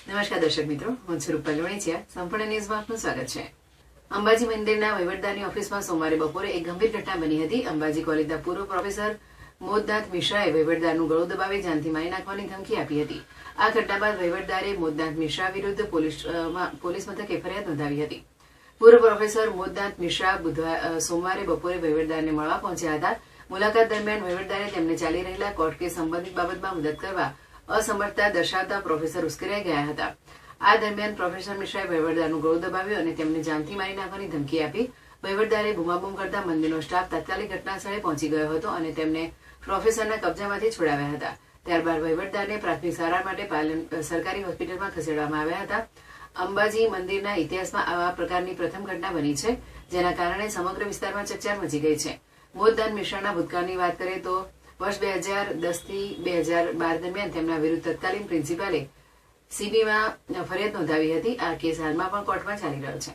નમસ્કાર દર્શક મિત્રો, હું છું રૂપલ લોણીચિયા. સંપૂર્ણ ન્યૂઝમાં આપનું સ્વાગત છે. અંબાજી મંદિરના વહીવટદારની ઓફિસમાં સોમવારે બપોરે એક ગંભીર ઘટના બની હતી. અંબાજી કોલેજના પૂર્વ પ્રોફેસર મોદનાથ મિશ્રાએ વહીવટદારનું ગળું દબાવી જાનથી મારી નાખવાની ધમકી આપી હતી. આ ઘટના બાદ વહીવટદારે મોદનાથ મિશ્રા વિરુદ્ધ પોલીસ મથકે ફરિયાદ નોંધાવી હતી. પૂર્વ પ્રોફેસર મોદનાથ મિશ્રા સોમવારે બપોરે વહીવટદારને મળવા પહોંચ્યા હતા. મુલાકાત દરમિયાન વહીવટદારે તેમને ચાલી રહેલા કોર્ટ કેસ સંબંધિત બાબતમાં મદદ કરવા અસમર્થતા દર્શાવતા પ્રોફેસર ઉશ્કેરાઈ ગયા હતા. આ દરમિયાન પ્રોફેસર મિશ્રાએ વહીવટદારનું ગળું દબાવ્યું અને તેમને જાનથી મારી નાખવાની ધમકી આપી. વહીવટદારે બૂમાબૂમ કરતા મંદિરનો સ્ટાફ તાત્કાલિક ઘટનાસ્થળે પહોંચી ગયો હતો અને તેમને પ્રોફેસરના કબજામાંથી છોડાવ્યા હતા. ત્યારબાદ વહીવટદારને પ્રાથમિક સારવાર માટે પાલન સરકારી હોસ્પિટલમાં ખસેડવામાં આવ્યા હતા. અંબાજી મંદિરના ઇતિહાસમાં આવા પ્રકારની પ્રથમ ઘટના બની છે, જેના કારણે સમગ્ર વિસ્તારમાં ચકચાર મચી ગઈ છે. મોદનાથ મિશ્રાના ભૂતકાળની વાત કરીએ તો વર્ષ 2010 થી 2012 દરમિયાન તેમના વિરુદ્ધ તત્કાલીન પ્રિન્સિપાલે સીબીમાં ફરિયાદ નોંધાવી હતી. આ કેસ હાલમાં પણ કોર્ટમાં ચાલી રહ્યો છે.